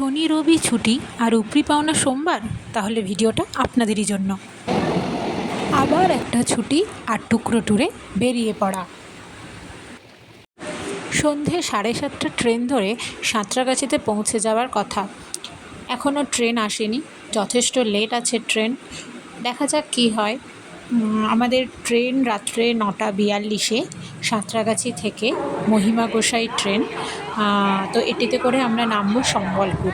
শনি রবি ছুটি আর উপরি পাওনা সোমবার, তাহলে ভিডিওটা আপনাদেরই জন্য। আবার একটা ছুটি আর টুকরো ট্যুরে বেরিয়ে পড়া। সন্ধে 7:30 ট্রেন ধরে সাঁতরাগাছিতে পৌঁছে যাওয়ার কথা। এখনও ট্রেন আসেনি, যথেষ্ট লেট আছে ট্রেন। দেখা যাক কী হয়। আমাদের ট্রেন রাত্রে 9:42-এ সাঁতরাগাছি থেকে মহিমা গোসাই ট্রেন। তো এটিতে করে আমরা নামবো সম্বলপুর।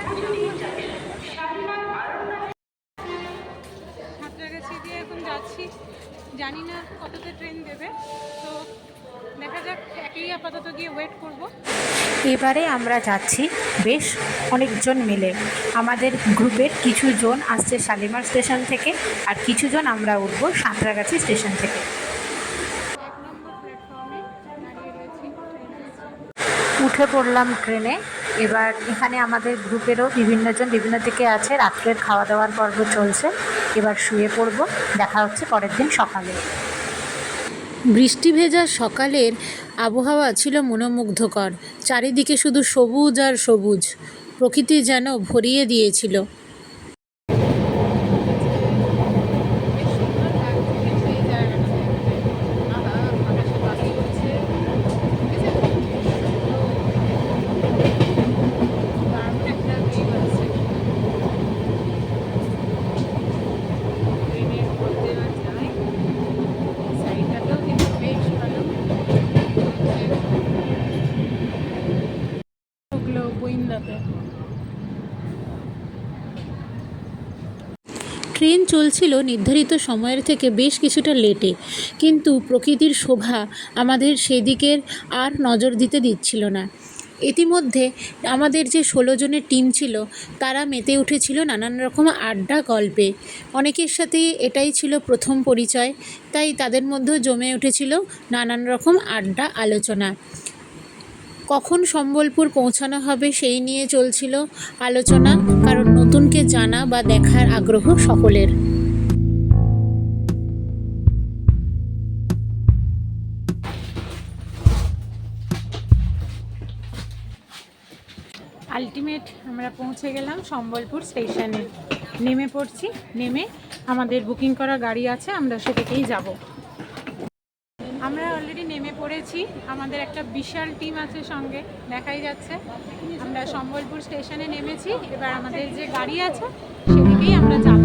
সাঁতরাগাছি দিয়ে এখন যাচ্ছি, জানি না কতটা ট্রেন দেবে, তো দেখা যাক, একই আপাতত গিয়ে ওয়েট করব। এবারে আমরা যাচ্ছি বেশ অনেকজন মিলে। আমাদের গ্রুপের কিছু জন আসছে শালিমার স্টেশন থেকে, আর কিছু জন আমরা উঠবো সাঁতরাগাছি স্টেশন থেকে। 1 নম্বর প্ল্যাটফর্মে দাঁড়িয়ে রয়েছি, ট্রেন আসছে। উঠে পড়লাম ট্রেনে। এবার এখানে আমাদের গ্রুপেরও বিভিন্নজন বিভিন্ন দিকে আছে। রাত্রের খাওয়া দাওয়ার পর্ব চলছে, এবার শুয়ে পড়ব। দেখা হচ্ছে পরের দিন সকালে। বৃষ্টি ভেজা সকালের আবহাওয়া ছিল মনোমুগ্ধকর। চারিদিকে শুধু সবুজ আর সবুজ, প্রকৃতি যেন ভরিয়ে দিয়েছিল। ট্রেন চলছিল নির্ধারিত সময়ের থেকে বেশ কিছুটা লেটে, কিন্তু প্রকৃতির শোভা আমাদের সেদিকের আর নজর দিতে দিচ্ছিল না। ইতিমধ্যে আমাদের যে 16 জনের টিম ছিল, তারা মেতে উঠেছিল নানান রকম আড্ডা গল্পে। অনেকের সাথে এটাই ছিল প্রথম পরিচয়, তাই তাদের মধ্যেও জমে উঠেছিল নানান রকম আড্ডা আলোচনা। কখন সম্বলপুর পৌঁছানো হবে সেই নিয়ে চলছিল আলোচনা, কারণ নতুনকে জানা বা দেখার আগ্রহ সকলের। আলটিমেট আমরা পৌঁছে গেলাম সম্বলপুর স্টেশনে। নেমে পড়ছি, নেমে আমাদের বুকিং করা গাড়ি আছে, আমরা সেটাকেই যাব। আমরা অলরেডি নেমে পড়েছি, আমাদের একটা বিশাল টিম আছে সঙ্গে, দেখাই যাচ্ছে। আমরা সম্বলপুর স্টেশনে নেমেছি, এবার আমাদের যে গাড়ি আছে সেদিকেই আমরা যাব।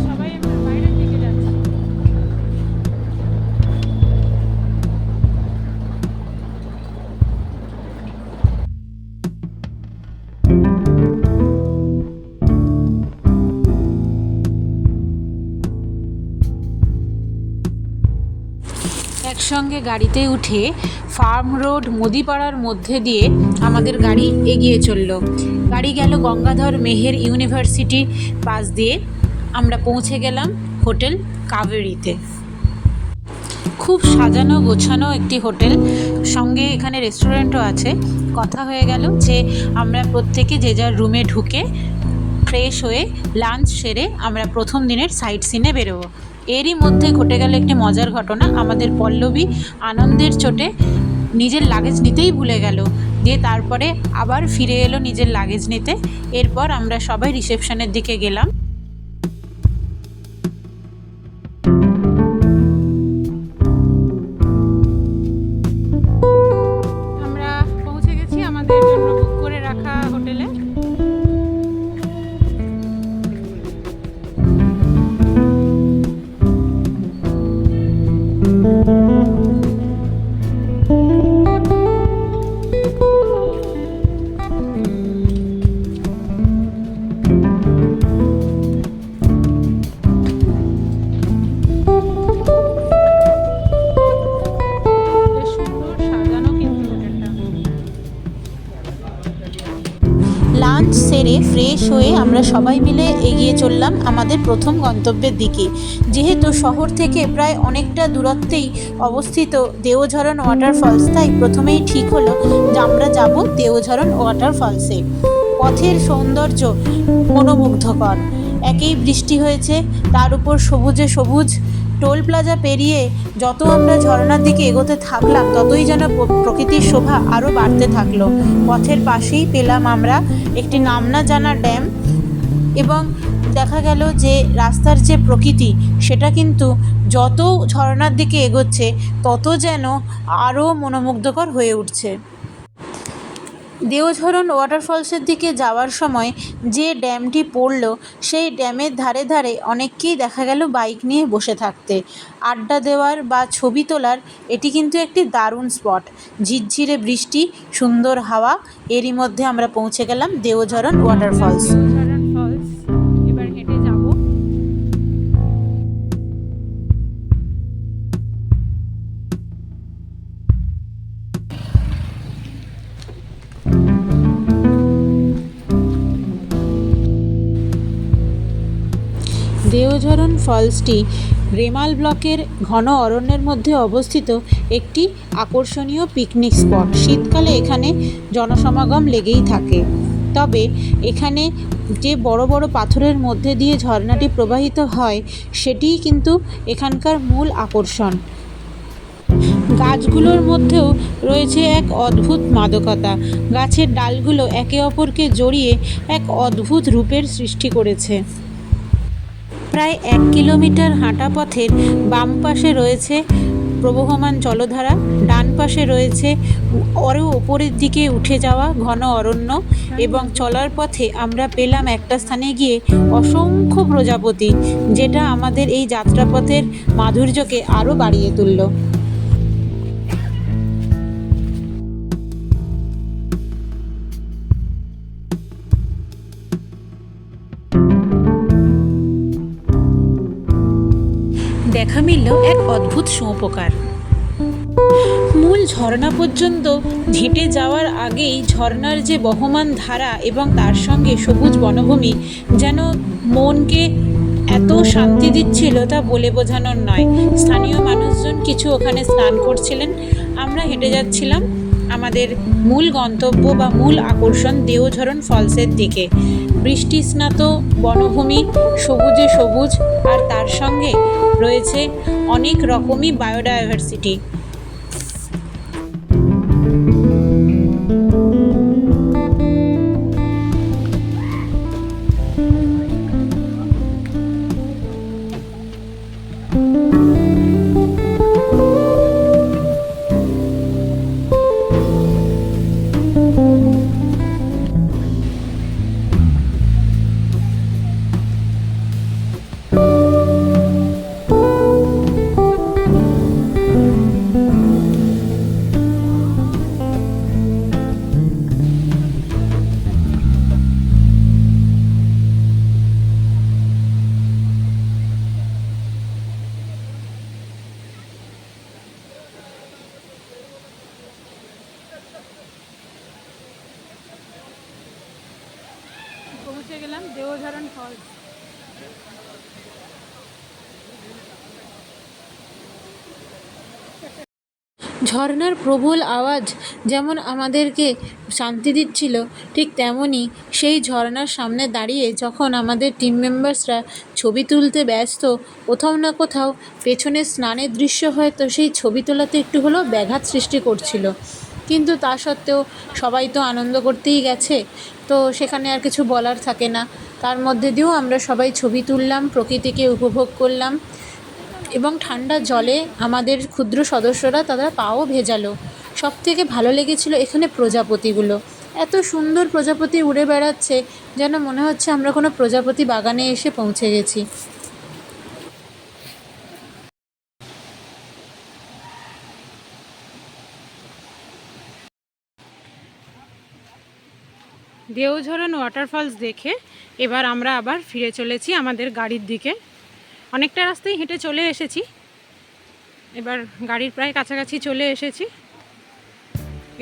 সবাই আমরা বাইরের দিকে যাচ্ছি। একসঙ্গে গাড়িতে উঠে ফার্ম রোড মুদিপাড়ার মধ্যে দিয়ে আমাদের গাড়ি এগিয়ে চলল। গাড়ি গেল গঙ্গাধর মেহের ইউনিভার্সিটি পাশ দিয়ে। আমরা পৌঁছে গেলাম হোটেল কাবেরীতে। খুব সাজানো গোছানো একটি হোটেল, সঙ্গে এখানে রেস্টুরেন্টও আছে। কথা হয়ে গেল যে আমরা প্রত্যেকে যে যার রুমে ঢুকে ফ্রেশ হয়ে লাঞ্চ সেরে আমরা প্রথম দিনের সাইট সিনে বেরোবো। এরই মধ্যে ঘটে গেল একটি মজার ঘটনা। আমাদের পল্লবী আনন্দের চোটে নিজের লাগেজ নিতেই ভুলে গেল, দিয়ে তারপরে আবার ফিরে এলো নিজের লাগেজ নিতে। এরপর আমরা সবাই রিসেপশনের দিকে গেলাম। আমরা পৌঁছে গেছি আমাদের জন্য বুক করে রাখা হোটেলে। বেশ সুন্দর সাজানো কিন্তু হোটেলটা। লাঞ্চ সেরে ফ্রেশ হয়ে আমরা সবাই মিলে এগিয়ে চললাম আমাদের প্রথম গন্তব্যের দিকে। যেহেতু শহর থেকে প্রায় অনেকটা দূরত্বেই অবস্থিত দেওঝরণ ওয়াটারফলস, তাই প্রথমেই ঠিক হলো যে আমরা যাব দেওঝরণ ওয়াটারফলসে। পথের সৌন্দর্য মনোমুগ্ধকর। একেই বৃষ্টি হয়েছে, তার উপর সবুজে সবুজ। টোল প্লাজা পেরিয়ে যত আমরা ঝর্ণার দিকে এগোতে থাকলাম, ততই যেন প্রকৃতির শোভা আরও বাড়তে থাকলো। পথের পাশেই পেলাম আমরা একটি নাম না জানা ড্যাম, এবং দেখা গেল যে রাস্তার যে প্রকৃতি সেটা কিন্তু যত ঝর্ণার দিকে এগোচ্ছে তত যেন আরও মনোমুগ্ধকর হয়ে উঠছে। দেওঝরণ ওয়াটারফলসের দিকে যাওয়ার সময় যে ড্যামটি পড়ল, সেই ড্যামের ধারে ধারে অনেককেই দেখা গেল বাইক নিয়ে বসে থাকতে। আড্ডা দেওয়ার বা ছবি তোলার এটি কিন্তু একটি দারুণ স্পট। ঝিরঝিরে বৃষ্টি, সুন্দর হাওয়া, এরই মধ্যে আমরা পৌঁছে গেলাম দেওঝরণ ওয়াটারফলস। দেওঝরণ ফলস এবার হেঁটে যাব। দেওঝরণ ফলসটি রেমাল ব্লকের ঘন অরণ্যের মধ্যে অবস্থিত একটি আকর্ষণীয় পিকনিক স্পট। শীতকালে এখানে জনসমাগম লেগেই থাকে। তবে এখানে যে বড় বড় পাথরের মধ্যে দিয়ে ঝর্ণাটি প্রবাহিত হয়, সেটিই কিন্তু এখানকার মূল আকর্ষণ। গাছগুলোর মধ্যেও রয়েছে এক অদ্ভুত মাদকতা। গাছের ডালগুলো একে অপরকে জড়িয়ে এক অদ্ভুত রূপের সৃষ্টি করেছে। প্রায় 1 কিলোমিটার হাঁটা পথের বাম পাশে রয়েছে প্রবহমান জলধারা, ডান পাশে রয়েছে আরও ওপরের দিকে উঠে যাওয়া ঘন অরণ্য, এবং চলার পথে আমরা পেলাম একটা স্থানে গিয়ে অসংখ্য প্রজাপতি, যেটা আমাদের এই যাত্রাপথের মাধুর্যকে আরও বাড়িয়ে তুলল। দেখা মিলল এক অদ্ভুত শুঁয়োপোকার। মূল ঝর্ণা পর্যন্ত হেঁটে যাওয়ার আগেই ঝর্ণার যে বহমান ধারা এবং তার সঙ্গে সবুজ বনভূমি যেন মনকে এত শান্তি দিচ্ছিল তা বলে বোঝানোর নয়। স্থানীয় মানুষজন কিছু ওখানে স্নান করছিলেন। আমরা হেঁটে যাচ্ছিলাম আমাদের মূল গন্তব্য বা মূল আকর্ষণ দেওঝরণ ফলসের দিকে। বৃষ্টি স্নাত বনভূমি, সবুজে সবুজ, আর তার সঙ্গে রয়েছে অনেক রকমই বায়োডাইভার্সিটি। পৌঁছে গেলাম দেওঝরণ ফলস। ঝর্ণার প্রবল আওয়াজ যেমন আমাদেরকে শান্তি দিচ্ছিল, ঠিক তেমনই সেই ঝর্ণার সামনে দাঁড়িয়ে যখন আমাদের টিম মেম্বার্সরা ছবি তুলতে ব্যস্ত, কোথাও না কোথাও পেছনে স্নানের দৃশ্য হয়তো সেই ছবি তোলাতে একটু হলেও ব্যাঘাত সৃষ্টি করছিল। কিন্তু তা সত্ত্বেও সবাই তো আনন্দ করতেই গেছে, তো সেখানে আর কিছু বলার থাকে না। তার মধ্যে দিয়েও আমরা সবাই ছবি তুললাম, প্রকৃতিকে উপভোগ করলাম, এবং ঠান্ডা জলে আমাদের ক্ষুদ্র সদস্যরা তারা পাও ভেজালো। সবথেকে ভালো লেগেছিল এখানে প্রজাপতিগুলো। এত সুন্দর প্রজাপতি উড়ে বেড়াচ্ছে, যেন মনে হচ্ছে আমরা কোনো প্রজাপতি বাগানে এসে পৌঁছে গেছি। দেওঝরণ ওয়াটারফলস দেখে এবার আমরা আবার ফিরে চলেছি আমাদের গাড়ির দিকে। অনেকটা রাস্তায় হেঁটে চলে এসেছি, এবার গাড়ির প্রায় কাছাকাছি চলে এসেছি।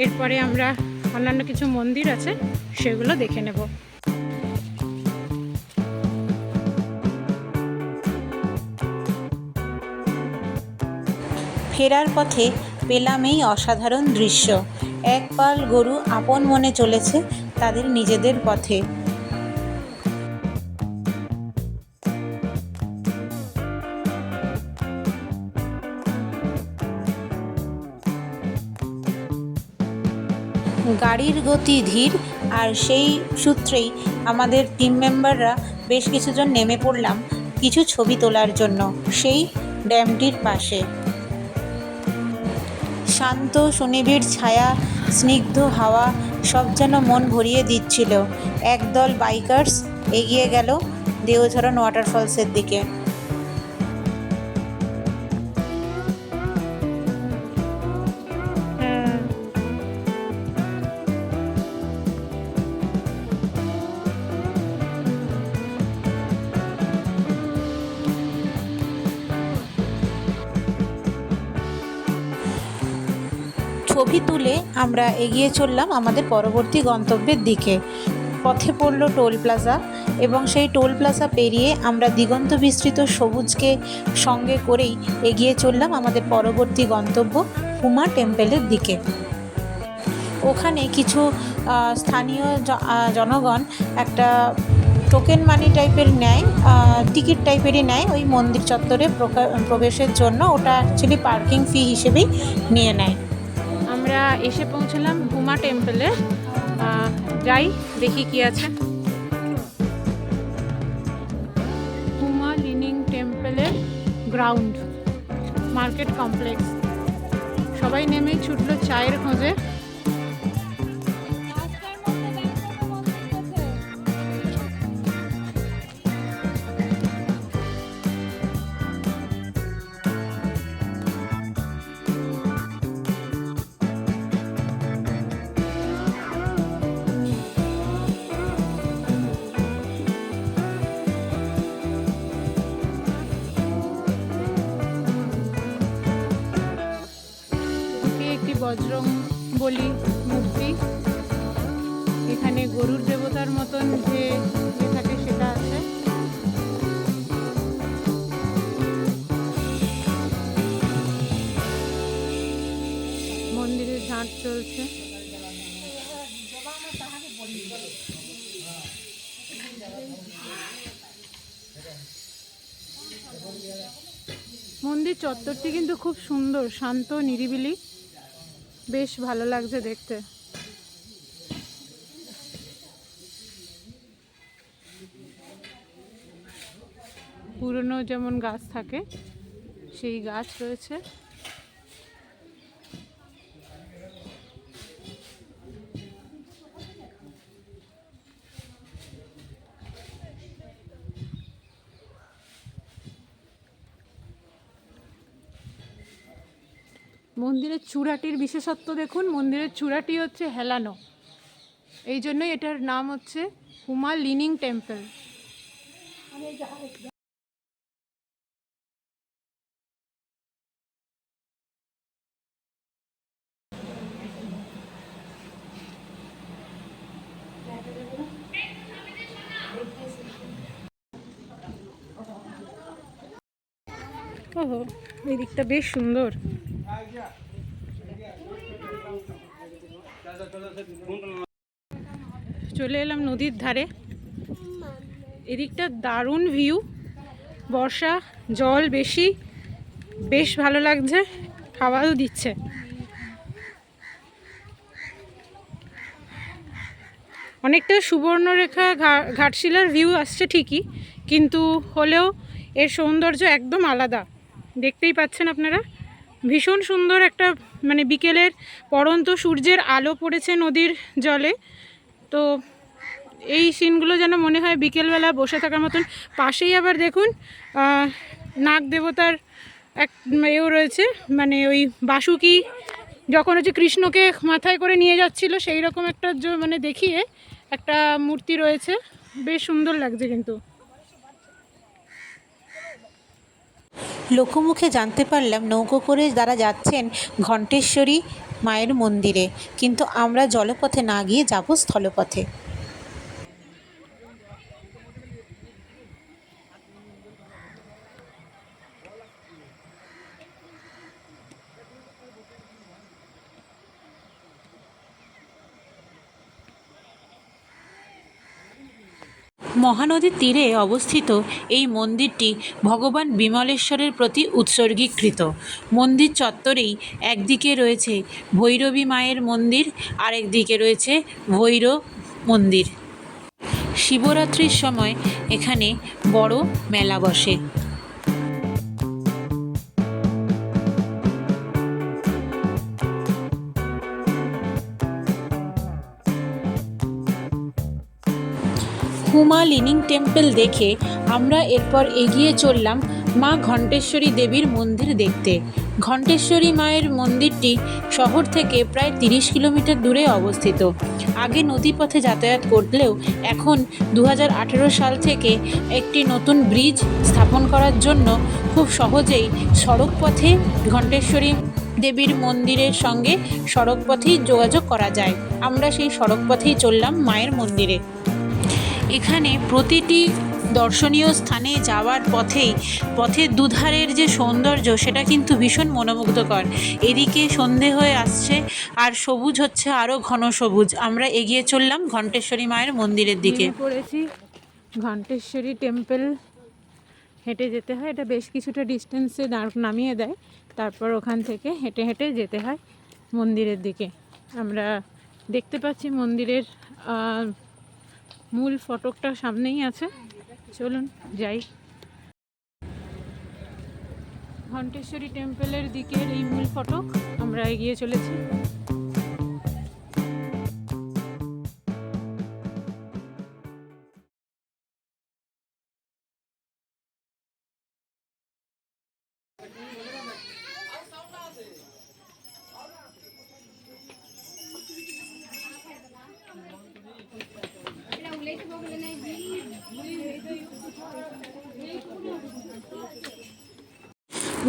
এরপরে আমরা অন্যান্য কিছু মন্দির আছে সেগুলো দেখে নেব। ফেরার পথে পেলাম এই অসাধারণ দৃশ্য। এক পাল গরু আপন মনে চলেছে, তাদের নিজেদের পথে। গাড়ির গতি ধীর, আর সেই সূত্রেই আমাদের টিম মেম্বাররা বেশ কিছুজন নেমে পড়লাম কিছু ছবি তোলার জন্য সেই ড্যামটির পাশে। শান্ত সুনিবিড় ছায়া, স্নিগ্ধ হাওয়া সব যেন মন ভরিয়ে দিচ্ছিল। একদল বাইকার্স এগিয়ে গেল দেওঝরন ওয়াটারফলসের দিকে। ছবি তুলে আমরা এগিয়ে চললাম আমাদের পরবর্তী গন্তব্যের দিকে। পথে পড়ল টোল প্লাজা, এবং সেই টোল প্লাজা পেরিয়ে আমরা দিগন্ত বিস্তৃত সবুজকে সঙ্গে করেই এগিয়ে চললাম আমাদের পরবর্তী গন্তব্য হুমা টেম্পেলের দিকে। ওখানে কিছু স্থানীয় জনগণ একটা টোকেন মানি টাইপের নেয়, টিকিট টাইপেরই নেয় ওই মন্দির চত্বরে প্রবেশের জন্য। ওটা অ্যাকচুয়ালি পার্কিং ফি হিসেবেই নিয়ে নেয়। আমরা এসে পৌঁছলাম হুমা টেম্পলে। যাই দেখি কি আছে। হুমা লিনিং টেম্পলের গ্রাউন্ড মার্কেট কমপ্লেক্স। সবাই নেমে ছুটলো চায়ের খোঁজে। বজরংবলী মূর্তি, এখানে গরুর দেবতার মতন যে থাকে সেটা আছে। মন্দিরে ঝাঁট চলছে। মন্দির চত্বরটি কিন্তু খুব সুন্দর, শান্ত, নিরিবিলি, বেশ ভালো লাগছে দেখতে। পুরনো যেমন গাছ থাকে সেই গাছ রয়েছে। মন্দিরের চূড়াটির বিশেষত্ব দেখুন। মন্দিরের চূড়াটি হচ্ছে হেলানো, এই জন্যই এটার নাম হচ্ছে হুমা লিনিং টেম্পল। ওহো, এই দিকটা বেশ সুন্দর। চলে এলাম নদীর ধারে। এদিকটা দারুণ ভিউ, বর্ষা, জল বেশি, বেশ ভালো লাগছে, হাওয়াও দিচ্ছে। অনেকটা সুবর্ণরেখা ঘাটশিলার ভিউ আসছে ঠিকই, কিন্তু হলেও এর সৌন্দর্য একদম আলাদা। দেখতেই পাচ্ছেন আপনারা, ভীষণ সুন্দর একটা মানে বিকেলের পড়ন্ত সূর্যের আলো পড়েছে নদীর জলে। তো এই সিনগুলো যেন মনে হয় বিকেলবেলা বসে থাকার মতন। পাশেই আবার দেখুন নাগ দেবতার এক এও রয়েছে, মানে ওই বাসুকি যখন হচ্ছে কৃষ্ণকে মাথায় করে নিয়ে যাচ্ছিল সেই রকম একটা মানে দেখিয়ে একটা মূর্তি রয়েছে, বেশ সুন্দর লাগছে। কিন্তু লোকমুখে জানতে পারলাম নৌকো করে তারা যাচ্ছেন ঘণ্টেশ্বরী মায়ের মন্দিরে, কিন্তু আমরা জলপথে না গিয়ে যাব স্থলপথে। মহানদীর তীরে অবস্থিত এই মন্দিরটি ভগবান বিমলেশ্বরের প্রতি উৎসর্গীকৃত। মন্দির চত্বরেই একদিকে রয়েছে ভৈরবী মায়ের মন্দির, আরেকদিকে রয়েছে ভৈরব মন্দির। শিবরাত্রির সময় এখানে বড় মেলা বসে। হুমা লিনিং টেম্পল দেখে আমরা এরপর এগিয়ে চললাম মা ঘণ্টেশ্বরী দেবীর মন্দির দেখতে। ঘণ্টেশ্বরী মায়ের মন্দিরটি শহর থেকে প্রায় 30 কিলোমিটার দূরে অবস্থিত। আগে নদীপথে যাতায়াত করলেও এখন 2018 সাল থেকে একটি নতুন ব্রিজ স্থাপন করার জন্য খুব সহজেই সড়কপথে ঘণ্টেশ্বরী দেবীর মন্দিরের সঙ্গে সড়কপথেই যোগাযোগ করা যায়। আমরা সেই সড়কপথেই চললাম মায়ের মন্দিরে। এখানে প্রতিটি দর্শনীয় স্থানে যাওয়ার পথের দুধারের যে সৌন্দর্য সেটা কিন্তু ভীষণ মনোমুগ্ধকর। এদিকে সন্ধে হয়ে আসছে আর সবুজ হচ্ছে আরও ঘন সবুজ। আমরা এগিয়ে চললাম ঘণ্টেশ্বরী মায়ের মন্দিরের দিকে। পড়েছি ঘণ্টেশ্বরী টেম্পল, হেঁটে যেতে হয়। এটা বেশ কিছুটা ডিস্টেন্সে নামিয়ে দেয়, তারপর ওখান থেকে হেঁটে হেঁটে যেতে হয় মন্দিরের দিকে। আমরা দেখতে পাচ্ছি মন্দিরের মূল ফটকটা সামনেই আছে। চলুন যাই। ঘণ্টেশ্বরী টেম্পলের দিকের এই মূল ফটক, আমরা এগিয়ে চলেছি।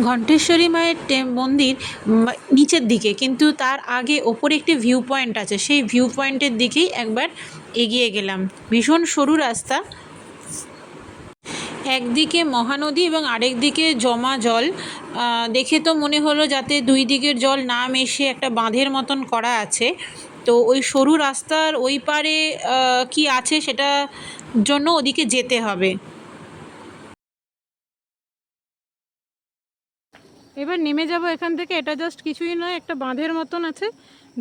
ঘণ্টেশ্বরী মায়ের মন্দির নিচের দিকে, কিন্তু তার আগে ওপরে একটি ভিউ পয়েন্ট আছে। সেই ভিউ পয়েন্টের দিকেই একবার এগিয়ে গেলাম। ভীষণ সরু রাস্তা, একদিকে মহানদী এবং আরেক দিকে জমা জল। দেখে তো মনে হলো যাতে দুই দিকের জল না মেশে একটা বাঁধের মতন করা আছে। তো ওই সরু রাস্তার ওই পারে কি আছে সেটা জন্য ওদিকে যেতে হবে। এবার নেমে যাব এখান থেকে। এটা জাস্ট কিছুই নয়, একটা বাঁধের মতন আছে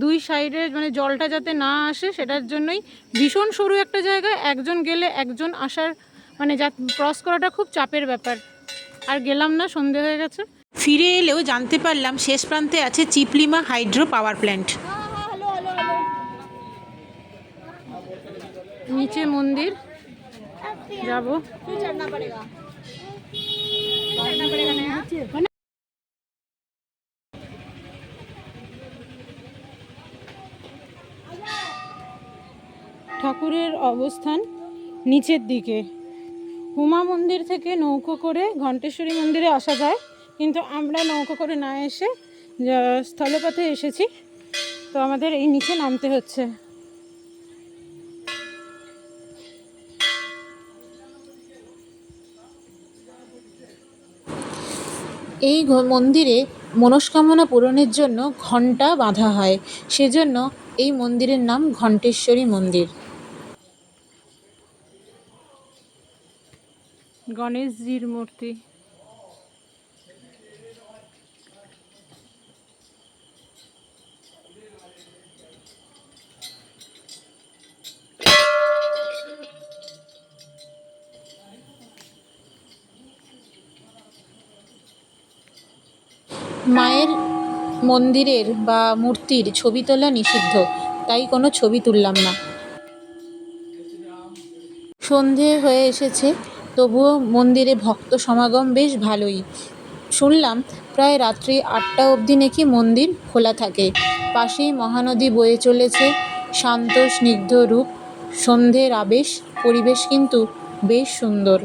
দুই সাইডে, মানে জলটা যাতে না আসে সেটার জন্যই। ভীষণ সরু একটা জায়গায়, একজন গেলে একজন আসার মানে ক্রস করাটা খুব চাপের ব্যাপার। আর গেলাম না, সন্ধে হয়ে গেছে। ফিরে এলেও জানতে পারলাম শেষ প্রান্তে আছে চিপলিমা হাইড্রো পাওয়ার প্ল্যান্ট। নিচে মন্দির যাব। ঠাকুরের অবস্থান নিচের দিকে। হুমা মন্দির থেকে নৌকো করে ঘণ্টেশ্বরী মন্দিরে আসা যায়, কিন্তু আমরা নৌকো করে না এসে স্থলপথে এসেছি, তো আমাদের এই নিচে নামতে হচ্ছে। এই মন্দিরে মনস্কামনা পূরণের জন্য ঘণ্টা বাঁধা হয়, সেজন্য এই মন্দিরের নাম ঘণ্টেশ্বরী মন্দির। গণেশজির মূর্তি। মায়ের মন্দিরের বা মূর্তির ছবি তোলা নিষিদ্ধ, তাই কোনো ছবি তুললাম না। সন্ধে হয়ে এসেছে, তবুও মন্দিরে ভক্ত সমাগম বেশ ভালোই। শুনলাম প্রায় রাত্রি 8টা অবধি নাকি মন্দির খোলা থাকে। পাশেই মহানদী বয়ে চলেছে, শান্ত স্নিগ্ধ রূপ, সন্ধ্যের আবেশ, পরিবেশ কিন্তু বেশ সুন্দর।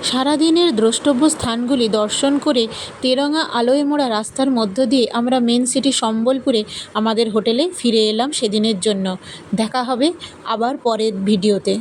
সারাদিনের দ্রষ্টব্য স্থানগুলি দর্শন করে তেরঙা আলোয় মোড়া রাস্তার মধ্য দিয়ে আমরা মেন সিটি সম্বলপুরে আমাদের হোটেলে ফিরে এলাম সেদিনের জন্য। দেখা হবে আবার পরের ভিডিওতে।